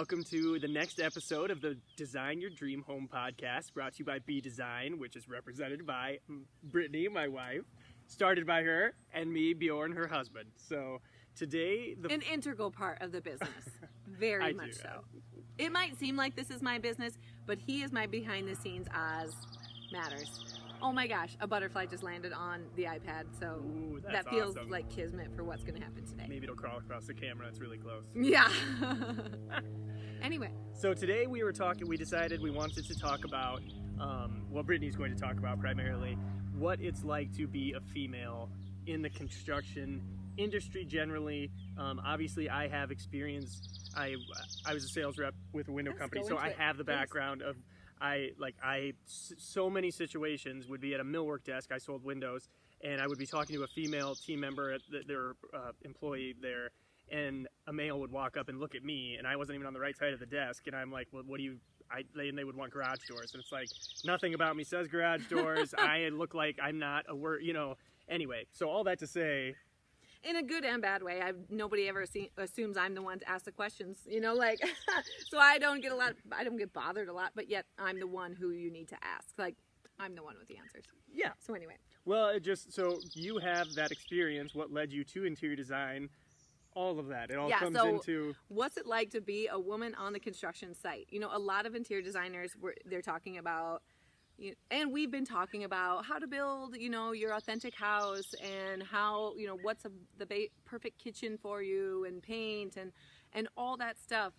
welcome to the next episode of the Design Your Dream Home podcast, brought to you by B Design, which is represented by Brittany, my wife, started by her, and me, Bjorn, her husband. So today... An integral part of the business. Very much so. It might seem like this is my business, but he is my behind-the-scenes Oz matters. Oh my gosh, a butterfly just landed on the iPad, so Ooh, that feels awesome. like kismet for what's going to happen today. Maybe it'll crawl across the camera. It's really close. Yeah. Anyway. So today we decided we wanted to talk about, Brittany's going to talk about primarily, what it's like to be a female in the construction industry generally. Obviously, I have experience. I was a sales rep with a window company, so I have the background of... so many situations would be at a millwork desk. I sold windows, and I would be talking to a female team member, their employee there, and a male would walk up and look at me, and I wasn't even on the right side of the desk, and I'm like, well, what do you... and they would want garage doors, and it's like, nothing about me says garage doors. I look like I'm not a word, Anyway, so all that to say... In a good and bad way. Nobody ever assumes I'm the one to ask the questions, so I don't get bothered a lot, but yet I'm the one who you need to ask. Like, I'm the one with the answers. Yeah. So anyway. Well, so you have that experience, what led you to interior design, all of that. It all comes into... What's it like to be a woman on the construction site? A lot of interior designers, they're talking about, and we've been talking about how to build, your authentic house, and how, what's the perfect kitchen for you, and paint, and all that stuff.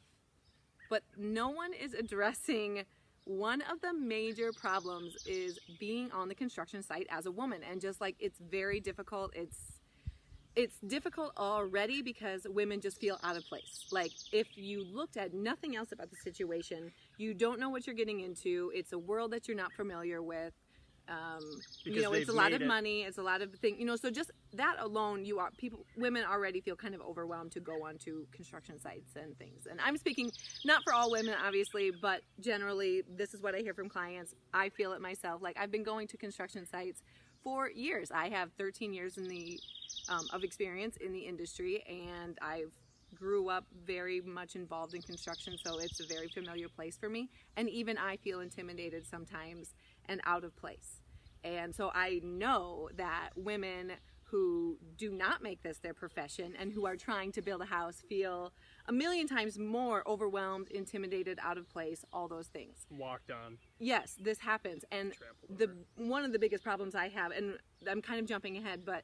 But no one is addressing one of the major problems is being on the construction site as a woman. And just like, it's very difficult. It's difficult already because women just feel out of place. Like, if you looked at nothing else about the situation, you don't know what you're getting into. It's a world that you're not familiar with. It's a lot of money. It's a lot of things. So just that alone, women already feel kind of overwhelmed to go onto construction sites and things. And I'm speaking not for all women, obviously, but generally, this is what I hear from clients. I feel it myself. Like, I've been going to construction sites for years. I have 13 years of experience in the industry, and I've grew up very much involved in construction, so it's a very familiar place for me. And even I feel intimidated sometimes and out of place. And so I know that women who do not make this their profession and who are trying to build a house feel a million times more overwhelmed, intimidated, out of place, all those things. Walked on. Yes, this happens. And one of the biggest problems I have, and I'm kind of jumping ahead, but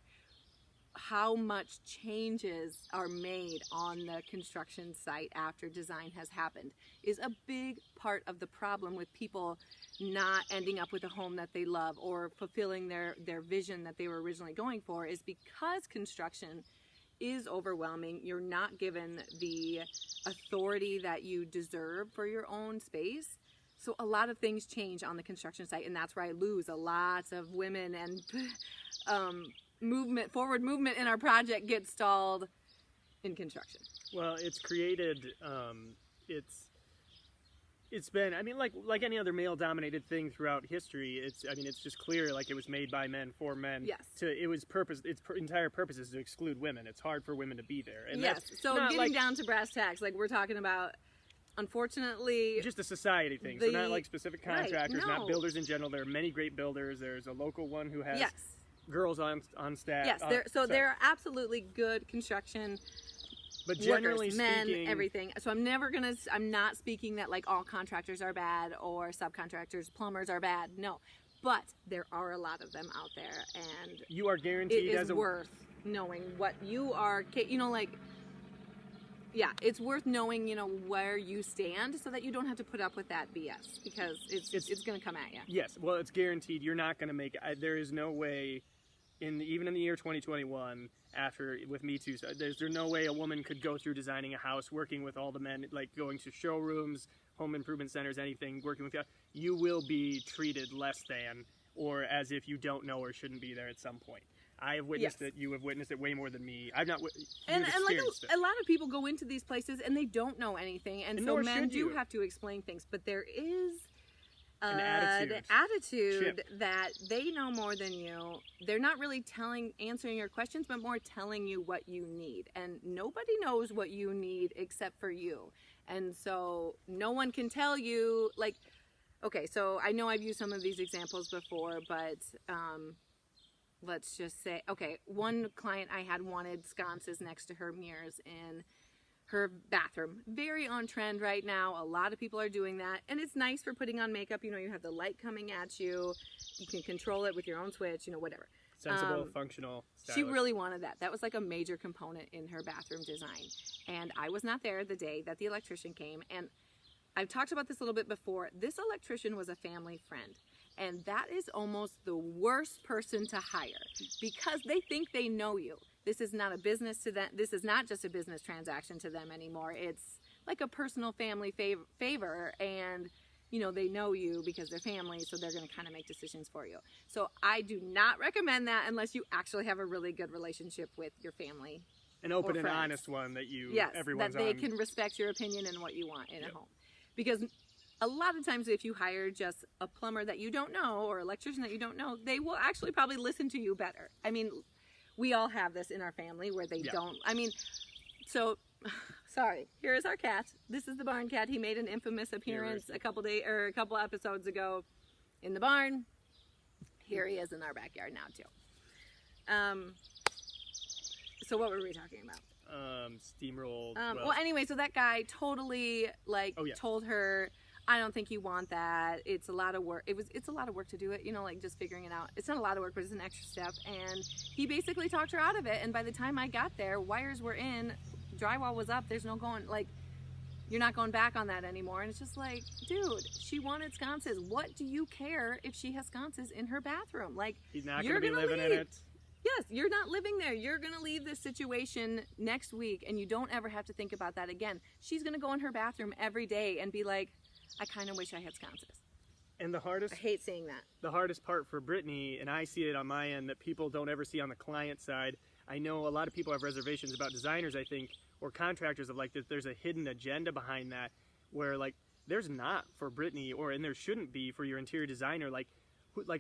how much changes are made on the construction site after design has happened is a big part of the problem with people not ending up with a home that they love or fulfilling their vision that they were originally going for, is because construction is overwhelming. You're not given the authority that you deserve for your own space. So a lot of things change on the construction site, and that's where I lose a lot of women, and forward movement in our project gets stalled in construction. Well, it's created, it's been, like any other male-dominated thing throughout history, it's just clear, like, it was made by men for men. Yes. Its entire purpose is to exclude women. It's hard for women to be there. And yes, so getting down to brass tacks, like we're talking about, unfortunately... Just a society thing, so not like specific contractors, not builders in general. There are many great builders. There's a local one who has... girls on staff. Yes, there are absolutely good construction but generally workers, men, speaking, everything. So I'm not speaking that like all contractors are bad or subcontractors, plumbers are bad. No, but there are a lot of them out there, and you are guaranteed it is worth knowing what you are. It's worth knowing, where you stand so that you don't have to put up with that BS because it's going to come at you. Yes, well, it's guaranteed. You're not going to make it. There is no way. Even in the year 2021, with Me Too, there's no way a woman could go through designing a house, working with all the men, like going to showrooms, home improvement centers, anything, working with you will be treated less than, or as if you don't know or shouldn't be there at some point. I have witnessed it. You have witnessed it way more than me. I've not. And like a lot of people go into these places and they don't know anything, and so men do have to explain things. But there is an attitude that they know more than you. They're not really answering your questions, but more telling you what you need. And nobody knows what you need except for you. And so no one can tell you, like, okay, so I know I've used some of these examples before, but let's just say, okay, one client I had wanted sconces next to her mirrors in her bathroom. Very on trend right now. A lot of people are doing that. And it's nice for putting on makeup. You know, you have the light coming at you. You can control it with your own switch, you know, whatever. Sensible, functional, stylish. She really wanted that. That was like a major component in her bathroom design. And I was not there the day that the electrician came. And I've talked about this a little bit before. This electrician was a family friend. And that is almost the worst person to hire because they think they know you. This is not a business to them. This is not just a business transaction to them anymore. It's like a personal family favor. And, you know, they know you because they're family, so they're going to kind of make decisions for you. So I do not recommend that unless you actually have a really good relationship with your family. An open and honest one that everyone's that they can respect your opinion and what you want in a home. Because a lot of times if you hire just a plumber that you don't know or electrician that you don't know, they will actually probably listen to you better. I mean, we all have this in our family where they don't. I mean, so sorry. Here is our cat. This is the barn cat. He made an infamous appearance a couple episodes ago in the barn. Here he is in our backyard now too. So what were we talking about? Steamrolled. Well, anyway, so that guy totally told her, I don't think you want that. It's a lot of work. It's a lot of work to do it, you know, like just figuring it out. It's not a lot of work, but it's an extra step. And he basically talked her out of it. And by the time I got there, wires were in, drywall was up. There's no going, like, you're not going back on that anymore. And it's just like, dude, she wanted sconces. What do you care if she has sconces in her bathroom? Like, he's not going to be living in it. Yes, you're not living there. You're going to leave this situation next week, and you don't ever have to think about that again. She's going to go in her bathroom every day and be like, I kind of wish I had sconces. And I hate seeing that. The hardest part for Brittany, and I see it on my end, that people don't ever see on the client side. I know a lot of people have reservations about designers, I think, or contractors of like that there's a hidden agenda behind that where like there's not for Brittany and there shouldn't be for your interior designer. Like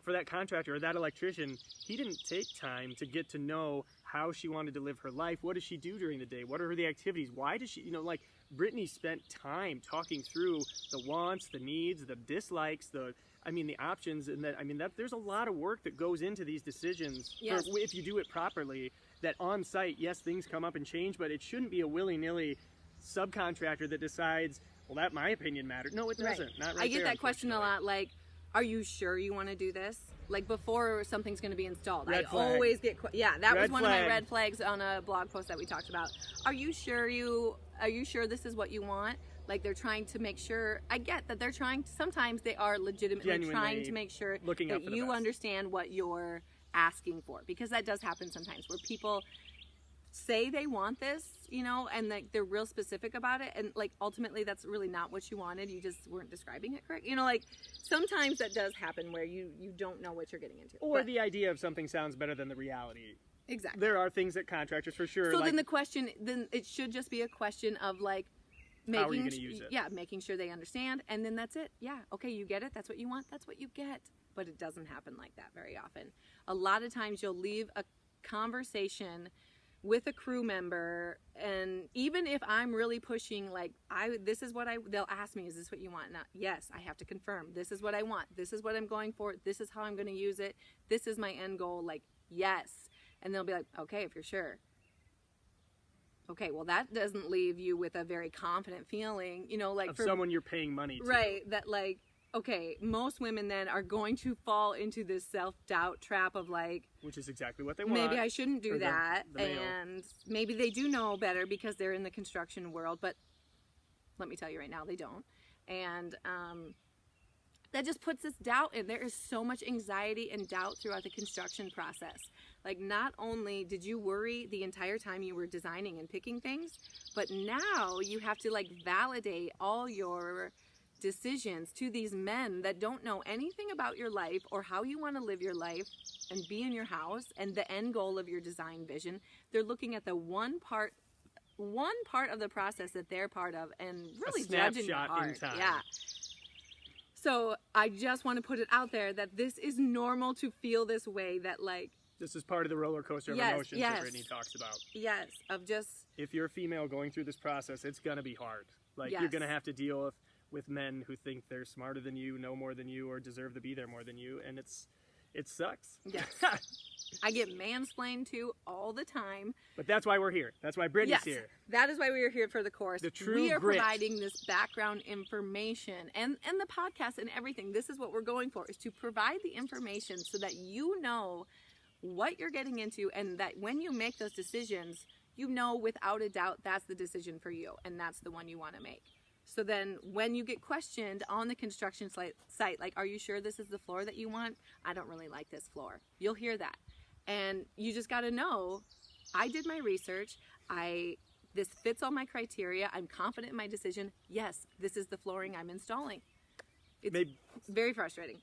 for that contractor or that electrician, he didn't take time to get to know how she wanted to live her life. What does she do during the day? What are the activities? Why does she, you know, like Brittany spent time talking through the wants, the needs, the dislikes, the options, and that there's a lot of work that goes into these decisions. Yes. If you do it properly, that on site, yes, things come up and change, but it shouldn't be a willy-nilly subcontractor that decides, well, that my opinion matters. No, it doesn't. Right. Not right I get there, that question a lot, like, are you sure you want to do this? Like before something's going to be installed. Red flag. Always get that red was one flag. of my red flags on a blog post that we talked about. Are you sure this is what you want? Like they're trying to make sure. I get that they're trying. Sometimes they are legitimately Genuinely trying to make sure that you understand what you're asking for, because that does happen sometimes where people say they want this, you know, and like they're real specific about it, and like ultimately that's really not what you wanted. You just weren't describing it correct, you know. Like sometimes that does happen where you don't know what you're getting into, or the idea of something sounds better than the reality. Exactly. There are things that contractors for sure. So then it should just be a question of like making, how are you going to use it? Yeah, making sure they understand, and then that's it. Yeah, okay, you get it. That's what you want. That's what you get. But it doesn't happen like that very often. A lot of times you'll leave a conversation with a crew member, and even if I'm really pushing, like they'll ask me, is this what you want? Now, yes, I have to confirm. This is what I want. This is what I'm going for. This is how I'm going to use it. This is my end goal. Like, yes. And they'll be like, okay, if you're sure. Okay, well, that doesn't leave you with a very confident feeling, you know, like of someone you're paying money to. Right, that like, okay, most women then are going to fall into this self-doubt trap of like, which is exactly what they want. Maybe I shouldn't do that, the male. And maybe they do know better because they're in the construction world, but let me tell you right now, they don't. And that just puts this doubt in. There is so much anxiety and doubt throughout the construction process. Like, not only did you worry the entire time you were designing and picking things, but now you have to like validate all your decisions to these men that don't know anything about your life or how you want to live your life and be in your house and the end goal of your design vision. They're looking at the one part of the process that they're part of and really judging your heart. In time. Yeah. So I just want to put it out there that this is normal to feel this way, that like, this is part of the roller coaster of emotions that Brittany talks about. Yes, of just... If you're a female going through this process, it's going to be hard. Like, Yes. you're going to have to deal with men who think they're smarter than you, know more than you, or deserve to be there more than you, and it sucks. Yes. I get mansplained to all the time. But that's why we're here. That's why Brittany's Yes, here. that is why we are here for the course. The true we are grit. providing this background information and the podcast and everything. This is what we're going for, is to provide the information so that you know what you're getting into, and that when you make those decisions, you know without a doubt that's the decision for you, and that's the one you want to make. So then when you get questioned on the construction site, like, are you sure this is the floor that you want? I don't really like this floor. You'll hear that. And you just got to know, I did my research. This fits all my criteria. I'm confident in my decision. Yes, this is the flooring I'm installing. It's very frustrating.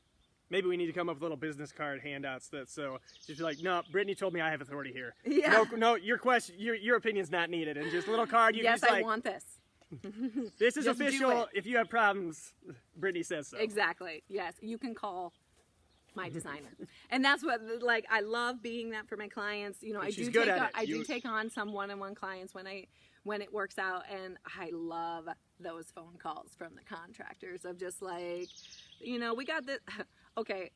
Maybe we need to come up with little business card handouts so just be like, no, Brittany told me I have authority here. Yeah. No, your opinion's not needed. And just a little card. You Yes, can just I want this. This is Just do official. it. If you have problems, Brittany says so. Exactly. Yes, you can call my designer, and that's what, like, I love being that for my clients. You know, And I she's do good take at on, it. I do take on some one-on-one clients when it works out, and I love those phone calls from the contractors of just like, you know, we got this. Okay,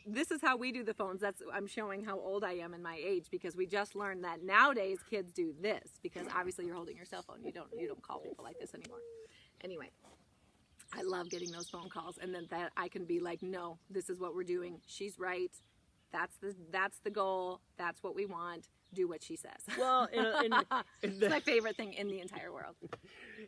this is how we do the phones. I'm showing how old I am in my age, because we just learned that nowadays kids do this, because obviously you're holding your cell phone. You don't call people like this anymore. Anyway, I love getting those phone calls, and then that I can be like, no, this is what we're doing. She's right. That's the goal. That's what we want. Do what she says. Well, it's my favorite thing in the entire world.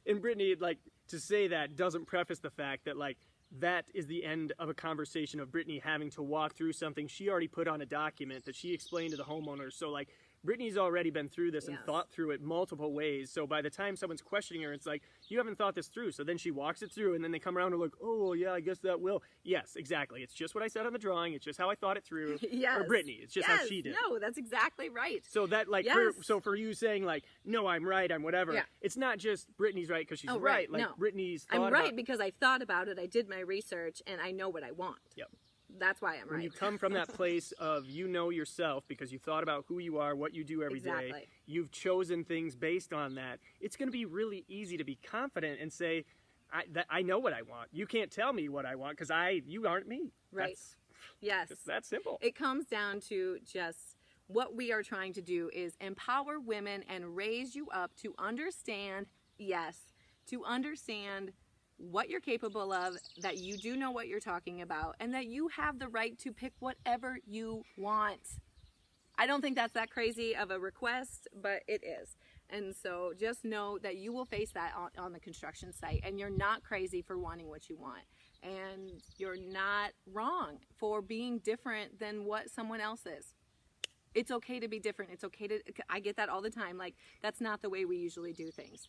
And Brittany, like, to say that doesn't preface the fact that, like, that is the end of a conversation of Brittany having to walk through something she already put on a document that she explained to the homeowners. So, like, Brittany's already been through this and Yes. thought through it multiple ways. So by the time someone's questioning her, it's like, you haven't thought this through. So then she walks it through, and then they come around and like, oh, yeah, I guess that will. Yes, exactly. It's just what I said on the drawing. It's just how I thought it through. Yes. Or Brittany. It's just how she did. No, that's exactly right. So that, like, Yes. so for you saying, like, no, I'm right, I'm whatever, Yeah. it's not just Brittany's right because she's Oh, right. right, Like, no. Brittany's thought I'm right about, because I thought about it. I did my research, and I know what I want. Yep. That's why I'm when right. you come from that place of you know yourself because you thought about who you are, what you do every day, Exactly. you've chosen things based on that, it's going to be really easy to be confident and say, I know what I want. You can't tell me what I want because you aren't me. Right. Yes. It's that simple. It comes down to just what we are trying to do is empower women and raise you up to understand, to understand what you're capable of, that you do know what you're talking about, and that you have the right to pick whatever you want. I don't think that's that crazy of a request, but it is. And so just know that you will face that on the construction site, and you're not crazy for wanting what you want. And you're not wrong for being different than what someone else is. It's okay to be different. It's okay to, I get that all the time. Like, that's not the way we usually do things.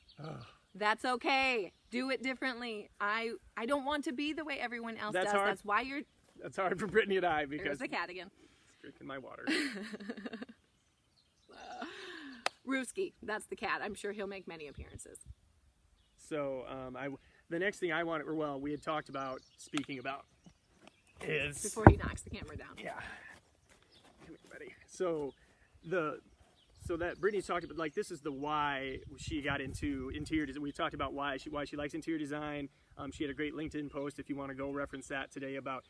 That's okay. Do it differently. I don't want to be the way everyone else That's does. hard. That's why you're, That's hard for Brittany and I because there's the cat again. drinking my water. Rooskie, that's the cat. I'm sure he'll make many appearances. So the next thing I wanted, we had talked about speaking about is Before he knocks the camera down. Yeah. Come here, buddy. So that Brittany's talked about, like, this is the why she got into interior design. We talked about why she likes interior design. She had a great LinkedIn post, if you want to go reference that today, about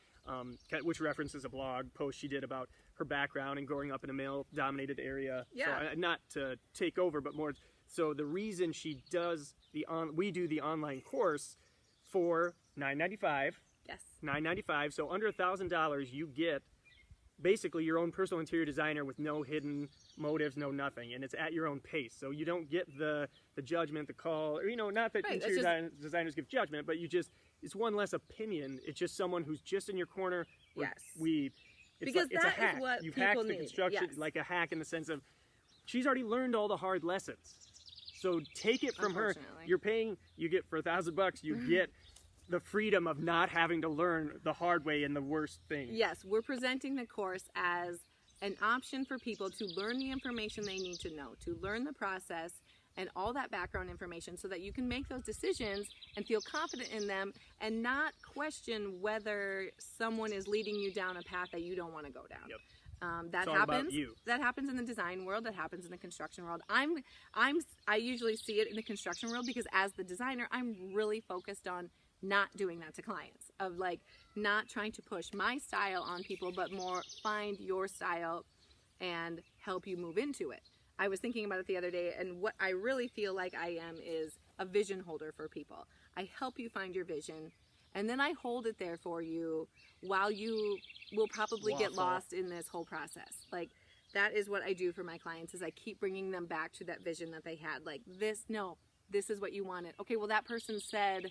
which references a blog post she did about her background and growing up in a male-dominated area. Yeah. So, not to take over, but more. So the reason she does we do the online course for $9.95. Yes. $9.95. So under $1,000, you get basically your own personal interior designer with no hidden motives, no nothing, and it's at your own pace. So you don't get the judgment, the call, or, not that Right, interior designers give judgment, but it's one less opinion. It's just someone who's just in your corner. Yes. It's that a is hack. what You've people hacked the need. construction, Yes. like a hack in the sense of she's already learned all the hard lessons. So take it from her. Unfortunately. You get for $1,000, you get the freedom of not having to learn the hard way and the worst thing. Yes, we're presenting the course as an option for people to learn the information they need to know, to learn the process and all that background information so that you can make those decisions and feel confident in them and not question whether someone is leading you down a path that you don't want to go down. Yep. That all happens. about you. That happens in the design world. That happens in the construction world. I usually see it in the construction world because as the designer, I'm really focused on not doing that to clients, of like not trying to push my style on people, but more find your style and help you move into it. I was thinking about it the other day, and what I really feel like I am is a vision holder for people. I help you find your vision, and then I hold it there for you while you will probably get lost in this whole process. Like, that is what I do for my clients, is I keep bringing them back to that vision that they had. Like, this is what you wanted. Okay, well, that person said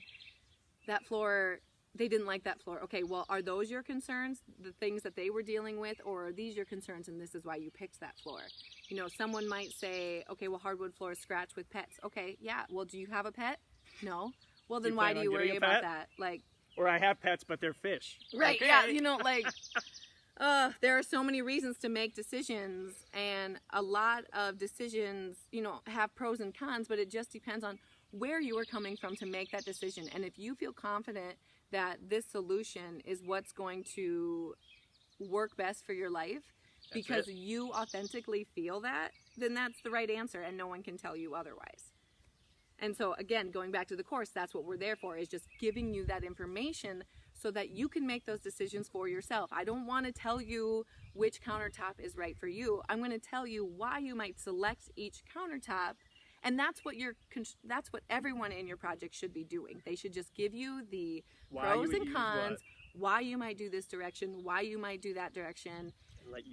that floor, they didn't like that floor. Okay, well, are those your concerns, the things that they were dealing with, or are these your concerns and this is why you picked that floor? You know, someone might say, okay, well, hardwood floors scratch with pets. Okay, yeah, well, do you have a pet? No. Well, then why do you worry about that? Like, or I have pets, but they're fish. Right, okay. Yeah, you know, like, there are so many reasons to make decisions, and a lot of decisions, you know, have pros and cons, but it just depends on where you are coming from to make that decision. And if you feel confident that this solution is what's going to work best for your life, because you authentically feel that, then that's the right answer, and no one can tell you otherwise. And so, again, going back to the course, that's what we're there for, is just giving you that information so that you can make those decisions for yourself. I don't want to tell you which countertop is right for you. I'm going to tell you why you might select each countertop, and that's what everyone in your project should be doing. They should just give you the pros and cons, why you might do this direction, why you might do that direction,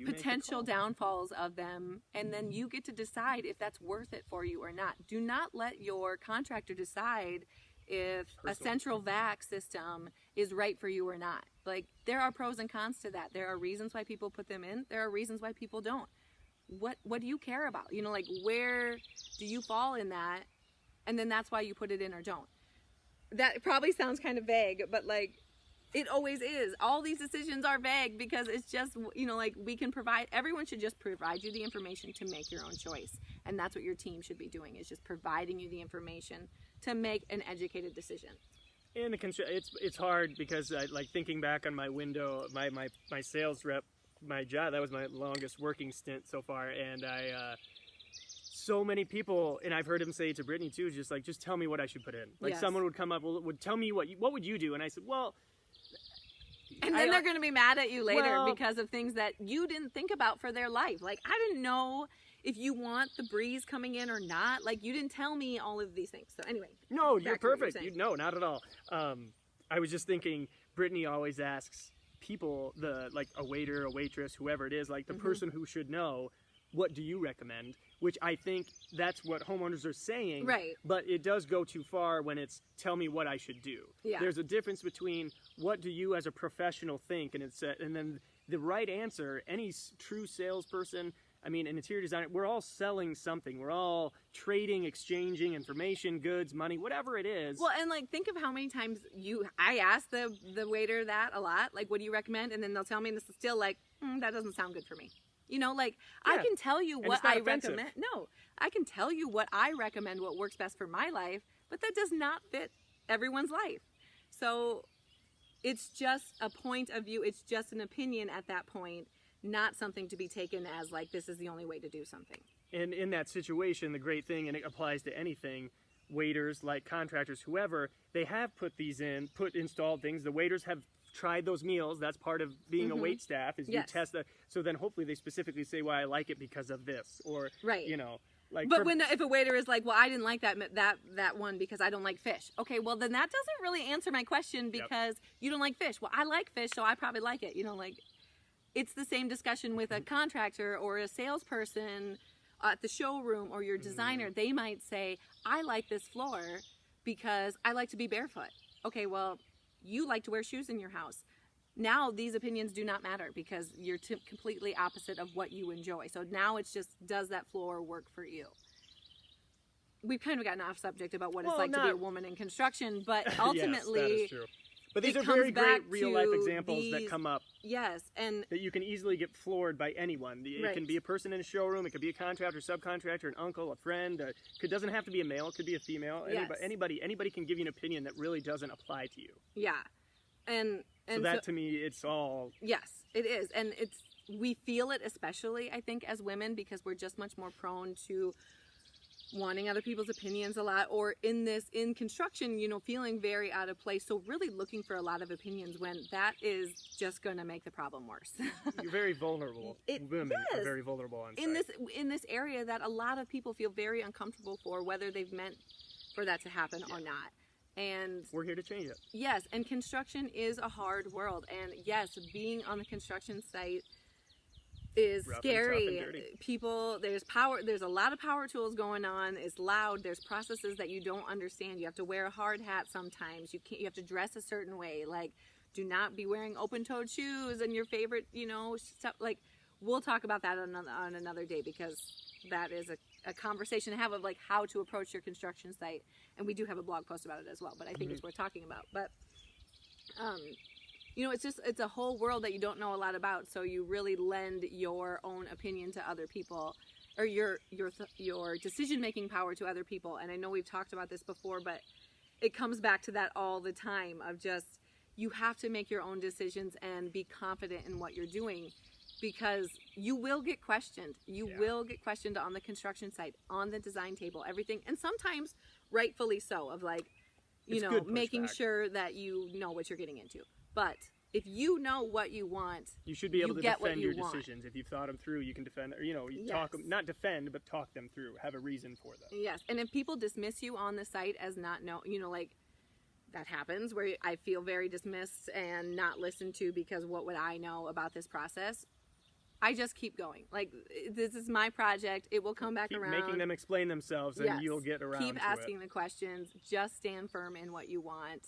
potential downfalls of them, and then you get to decide if that's worth it for you or not. Do not let your contractor decide if a central vac system is right for you or not. Like, there are pros and cons to that. There are reasons why people put them in. There are reasons why people don't. What do you care about? You know, like, where do you fall in that? And then that's why you put it in or don't. That probably sounds kind of vague, but like, it always is. All these decisions are vague because it's just, you know, like, everyone should just provide you the information to make your own choice. And that's what your team should be doing, is just providing you the information to make an educated decision. And it's hard because like thinking back on my window, my sales rep, my job, that was my longest working stint so far. And so many people, and I've heard him say to Brittany too, just tell me what I should put in. Like, someone would come up, would tell me what would you do? And I said, well, and then they're going to be mad at you later because of things that you didn't think about for their life. Like, I didn't know if you want the breeze coming in or not. Like, you didn't tell me all of these things. So anyway. No, you're perfect. No, not at all. I was just thinking, Brittany always asks people, like a waiter, a waitress, whoever it is, like the person who should know, what do you recommend? Which I think that's what homeowners are saying. Right. But it does go too far when it's tell me what I should do. Yeah. There's a difference between what do you as a professional think, and then the right answer. Any true salesperson, I mean, an interior designer, we're all selling something. We're all trading, exchanging information, goods, money, whatever it is. Well, and like, think of how many times I ask the waiter that a lot, like, what do you recommend? And then they'll tell me, and this is still like, that doesn't sound good for me. You know, like, I can tell you what I recommend. No, I can tell you what I recommend, what works best for my life, but that does not fit everyone's life. So it's just a point of view. It's just an opinion at that point, not something to be taken as like, this is the only way to do something. And in that situation, the great thing, and it applies to anything, waiters, like contractors, whoever, they have put these in, installed things. The waiters have tried those meals. That's part of being a wait staff, is you test that. So then hopefully they specifically say, well, I like it because of this, or, you know. Like, but if a waiter is like, well, I didn't like that one because I don't like fish. Okay, well, then that doesn't really answer my question, because you don't like fish. Well, I like fish, so I probably like it. You know, like, it's the same discussion with a contractor or a salesperson at the showroom or your designer. They might say, I like this floor because I like to be barefoot. Okay, well, you like to wear shoes in your house. Now these opinions do not matter because you're completely opposite of what you enjoy. So now it's just, does that floor work for you? We've kind of gotten off subject about what it's like to be a woman in construction, but ultimately, yes, that is true. But these are very great real-life examples that come up. Yes, and that you can easily get floored by anyone. It can be a person in a showroom. It could be a contractor, subcontractor, an uncle, a friend. It doesn't have to be a male. It could be a female. Yes. Anybody can give you an opinion that really doesn't apply to you. Yeah, and so that to me, it's all. Yes, it is, and we feel it, especially I think as women, because we're just much more prone to wanting other people's opinions a lot, or in construction, feeling very out of place. So really looking for a lot of opinions when that is just going to make the problem worse. You're very vulnerable. Women are very vulnerable on site. In this area that a lot of people feel very uncomfortable for, whether they've meant for that to happen or not. And we're here to change it. Yes, and construction is a hard world. And yes, being on the construction site is rough scary. And tough and dirty. People, there's a lot of power tools going on. It's loud. There's processes that you don't understand. You have to wear a hard hat sometimes. You have to dress a certain way. Like, do not be wearing open-toed shoes and your favorite, stuff. Like, we'll talk about that on another day, because that is a conversation to have of like how to approach your construction site. And we do have a blog post about it as well, but I think it's worth talking about. But it's a whole world that you don't know a lot about, so you really lend your own opinion to other people, or your decision-making power to other people. And I know we've talked about this before, but it comes back to that all the time of just, you have to make your own decisions and be confident in what you're doing, because you will get questioned. You will get questioned on the construction site, on the design table, everything. And sometimes rightfully so, of like, making sure that you know what you're getting into. But if you know what you want, you should be able to defend your decisions. If you've thought them through, you can defend, or talk them, not defend, but talk them through. Have a reason for them. Yes, and if people dismiss you on the site as not like that happens, where I feel very dismissed and not listened to because what would I know about this process? I just keep going. Like, this is my project. It will come back around. Keep making them explain themselves, and you'll get around to it. Keep asking the questions. Just stand firm in what you want.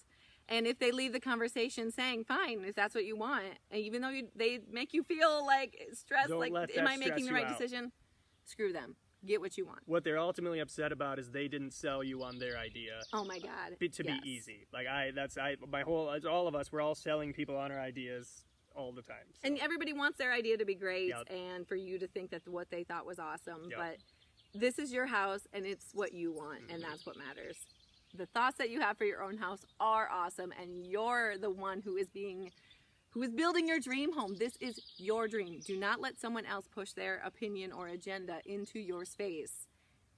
And if they leave the conversation saying, fine, if that's what you want, and even though they make you feel like stressed, like, am I making the right decision? Screw them. Get what you want. What they're ultimately upset about is they didn't sell you on their idea. Oh my God. To be easy. Like, all of us, we're all selling people on our ideas all the time. So. And everybody wants their idea to be great and for you to think that what they thought was awesome. But this is your house, and it's what you want, and that's what matters. The thoughts that you have for your own house are awesome, and you're the one who is building your dream home. This is your dream. Do not let someone else push their opinion or agenda into your space.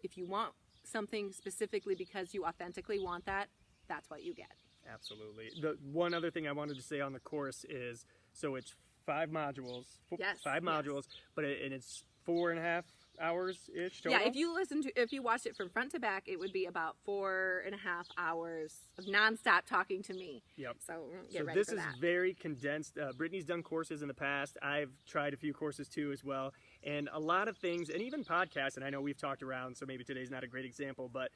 If you want something specifically because you authentically want that, that's what you get. Absolutely. The one other thing I wanted to say on the course is, so it's 5 modules. Five modules, but it's 4.5 hours-ish total? Yeah, if you watched it from front to back, it would be about 4.5 hours of nonstop talking to me. Yep. So get ready for that. This is very condensed. Brittany's done courses in the past. I've tried a few courses too as well. And a lot of things, and even podcasts, and I know we've talked around, so maybe today's not a great example, but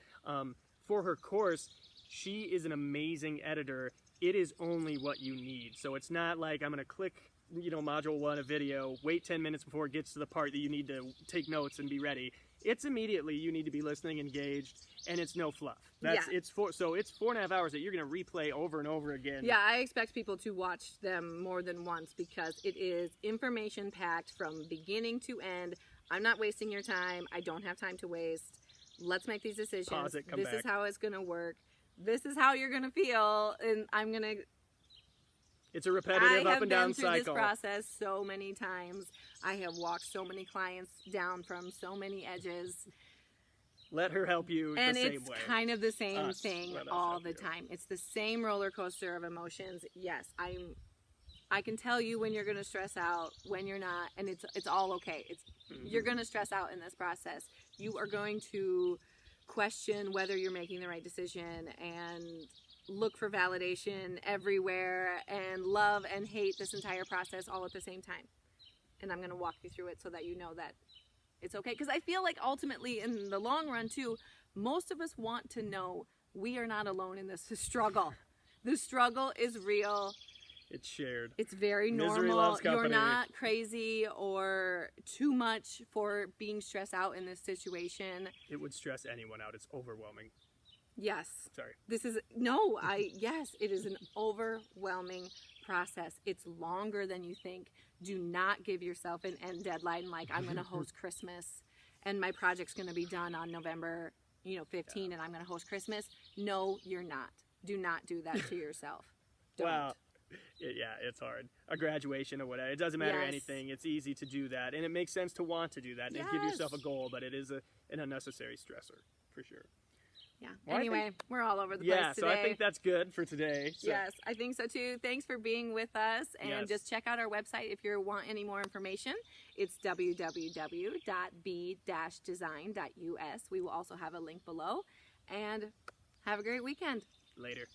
for her course, she is an amazing editor. It is only what you need. So it's not like I'm going to click module 1, a video, wait 10 minutes before it gets to the part that you need to take notes and be ready. It's immediately you need to be listening, engaged, and it's no fluff. It's 4.5 hours that you're going to replay over and over again. Yeah, I expect people to watch them more than once, because it is information packed from beginning to end. I'm not wasting your time. I don't have time to waste. Let's make these decisions. Pause it, come back. This is how it's going to work. This is how you're going to feel, and I'm going to... It's a repetitive up and down cycle. I have been through this process so many times. I have walked so many clients down from so many edges. Let her help you and the same way. And it's kind of the same thing all the time. It's the same roller coaster of emotions. Yes, I can tell you when you're going to stress out, when you're not, and it's all okay. You're going to stress out in this process. You are going to question whether you're making the right decision and look for validation everywhere and love and hate this entire process all at the same time. And I'm going to walk you through it so that you know that it's okay. Because I feel like ultimately in the long run too, most of us want to know we are not alone in this struggle. The struggle is real. It's shared. It's very Misery normal. loves company. You're not crazy or too much for being stressed out in this situation. It would stress anyone out. It's overwhelming. Yes. Sorry. Yes, it is an overwhelming process. It's longer than you think. Do not give yourself an end deadline like I'm going to host Christmas and my project's going to be done on November 15 and I'm going to host Christmas. No, you're not. Do not do that to yourself. Don't. Wow. It's hard. A graduation or whatever. It doesn't matter Yes. anything. It's easy to do that. And it makes sense to want to do that and give yourself a goal, but it is an unnecessary stressor, for sure. Yeah. Well, anyway, we're all over the place today. So I think that's good for today. So. Yes, I think so too. Thanks for being with us. And Yes. just check out our website if you want any more information. It's www.b-design.us. We will also have a link below. And have a great weekend. Later.